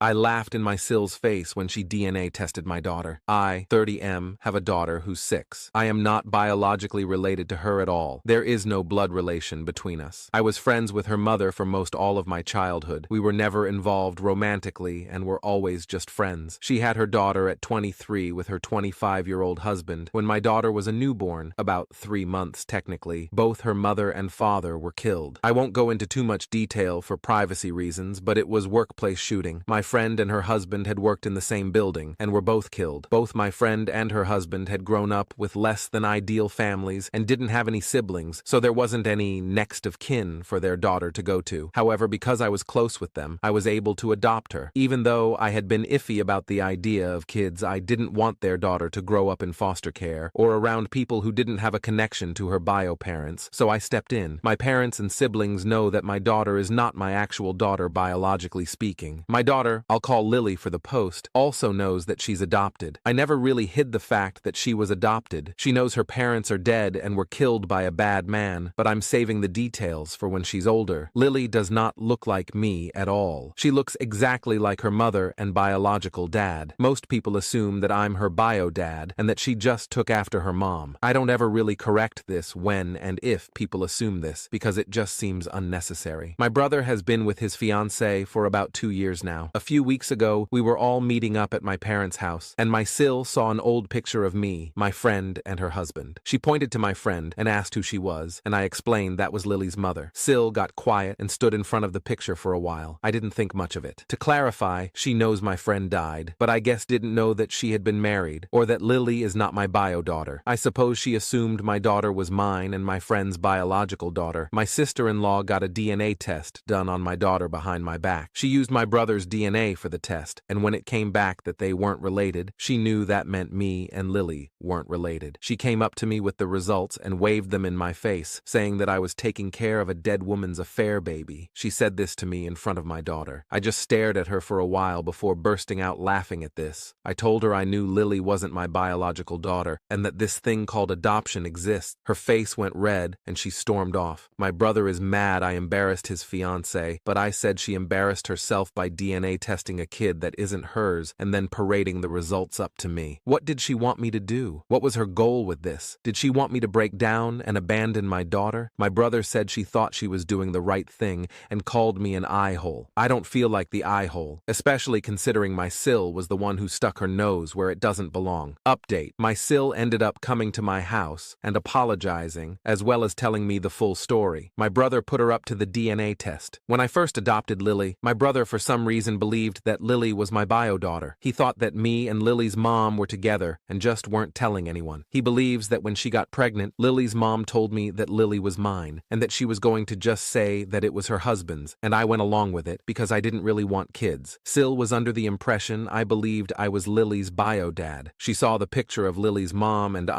I laughed in my SIL'S face when she DNA tested my daughter. I, 30M, have a daughter who's 6. I am not biologically related to her at all. There is no blood relation between us. I was friends with her mother for most all of my childhood. We were never involved romantically and were always just friends. She had her daughter at 23 with her 25-year-old husband. When my daughter was a newborn, about 3 months technically, both her mother and father were killed. I won't go into too much detail for privacy reasons, but it was workplace shooting. My friend and her husband had worked in the same building and were both killed. Both my friend and her husband had grown up with less than ideal families and didn't have any siblings, so there wasn't any next of kin for their daughter to go to. However, because I was close with them, I was able to adopt her. Even though I had been iffy about the idea of kids, I didn't want their daughter to grow up in foster care or around people who didn't have a connection to her bio parents, so I stepped in. My parents and siblings know that my daughter is not my actual daughter biologically speaking. My daughter, I'll call Lily for the post, also knows that she's adopted. I never really hid the fact that she was adopted. She knows her parents are dead and were killed by a bad man, but I'm saving the details for when she's older. Lily does not look like me at all. She looks exactly like her mother and biological dad. Most people assume that I'm her bio dad and that she just took after her mom. I don't ever really correct this when and if people assume this, because it just seems unnecessary. My brother has been with his fiancée for about 2 years now. A few weeks ago, we were all meeting up at my parents' house, and my SIL saw an old picture of me, my friend, and her husband. She pointed to my friend and asked who she was, and I explained that was Lily's mother. SIL got quiet and stood in front of the picture for a while. I didn't think much of it. To clarify, she knows my friend died, but I guess didn't know that she had been married, or that Lily is not my bio daughter. I suppose she assumed my daughter was mine and my friend's biological daughter. My sister-in-law got a DNA test done on my daughter behind my back. She used my brother's DNA for the test, and when it came back that they weren't related, she knew that meant me and Lily weren't related. She came up to me with the results and waved them in my face, saying that I was taking care of a dead woman's affair baby. She said this to me in front of my daughter. I just stared at her for a while before bursting out laughing at this. I told her I knew Lily wasn't my biological daughter and that this thing called adoption exists. Her face went red and she stormed off. My brother is mad I embarrassed his fiancée, but I said she embarrassed herself by DNA testing a kid that isn't hers and then parading the results up to me. What did she want me to do? What was her goal with this? Did she want me to break down and abandon my daughter? My brother said she thought she was doing the right thing and called me an eye-hole. I don't feel like the eye-hole, especially considering my SIL was the one who stuck her nose where it doesn't belong. Update: my SIL ended up coming to my house and apologizing, as well as telling me the full story. My brother put her up to the DNA test. When I first adopted Lily, my brother for some reason believed that Lily was my bio daughter. He thought that me and Lily's mom were together and just weren't telling anyone. He believes that when she got pregnant, Lily's mom told me that Lily was mine and that she was going to just say that it was her husband's, and I went along with it because I didn't really want kids. SIL was under the impression I believed I was Lily's bio dad. She saw the picture of Lily's mom and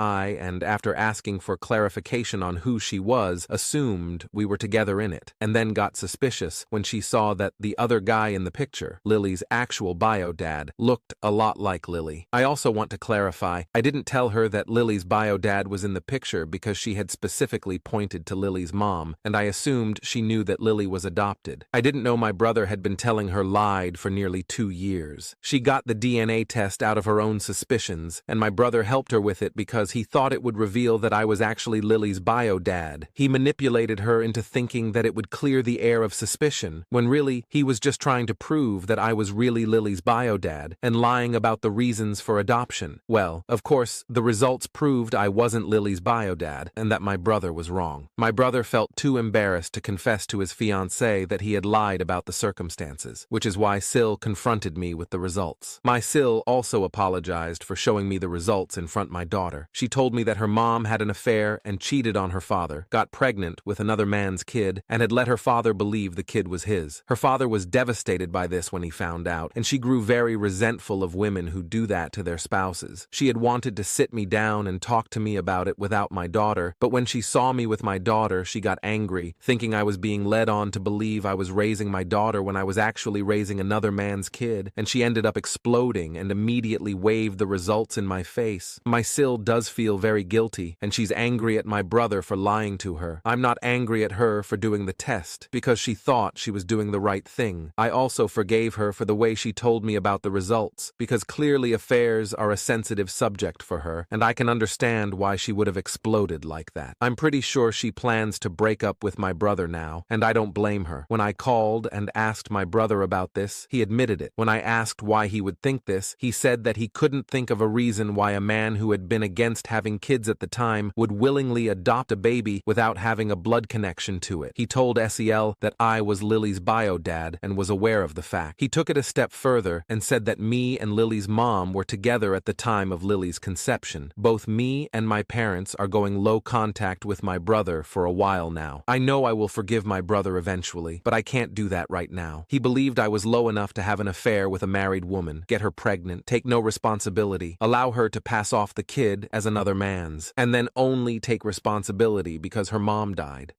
after asking for clarification on who she was, assumed we were together in it, and then got suspicious when she saw that the other guy in the picture, Lily's actual bio dad, looked a lot like Lily. I also want to clarify, I didn't tell her that Lily's bio dad was in the picture because she had specifically pointed to Lily's mom, and I assumed she knew that Lily was adopted. I didn't know my brother had been telling her lied for nearly 2 years. She got the DNA test out of her own suspicions, and my brother helped her with it because he thought it would reveal that I was actually Lily's bio dad. He manipulated her into thinking that it would clear the air of suspicion, when really he was just trying to prove that I was really Lily's bio dad and lying about the reasons for adoption. Well, of course, the results proved I wasn't Lily's bio dad and that my brother was wrong. My brother felt too embarrassed to confess to his fiancée that he had lied about the circumstances, which is why SIL confronted me with the results. My SIL also apologized for showing me the results in front of my daughter. She told me that her mom had an affair and cheated on her father, got pregnant with another man's kid, and had let her father believe the kid was his. Her father was devastated by this when he found out, and she grew very resentful of women who do that to their spouses. She had wanted to sit me down and talk to me about it without my daughter, but when she saw me with my daughter, she got angry, thinking I was being led on to believe I was raising my daughter when I was actually raising another man's kid, and she ended up exploding and immediately waved the results in my face. My SIL does feel very guilty, and she's angry at my brother for lying to her. I'm not angry at her for doing the test, because she thought she was doing the right thing. I also forgave forgave her for the way she told me about the results, because clearly affairs are a sensitive subject for her, and I can understand why she would have exploded like that. I'm pretty sure she plans to break up with my brother now, and I don't blame her. When I called and asked my brother about this, he admitted it. When I asked why he would think this, he said that he couldn't think of a reason why a man who had been against having kids at the time would willingly adopt a baby without having a blood connection to it. He told SEL that I was Lily's bio dad and was aware of the fact. He took it a step further and said that me and Lily's mom were together at the time of Lily's conception. Both me and my parents are going low contact with my brother for a while now. I know I will forgive my brother eventually, but I can't do that right now. He believed I was low enough to have an affair with a married woman, get her pregnant, take no responsibility, allow her to pass off the kid as another man's, and then only take responsibility because her mom died.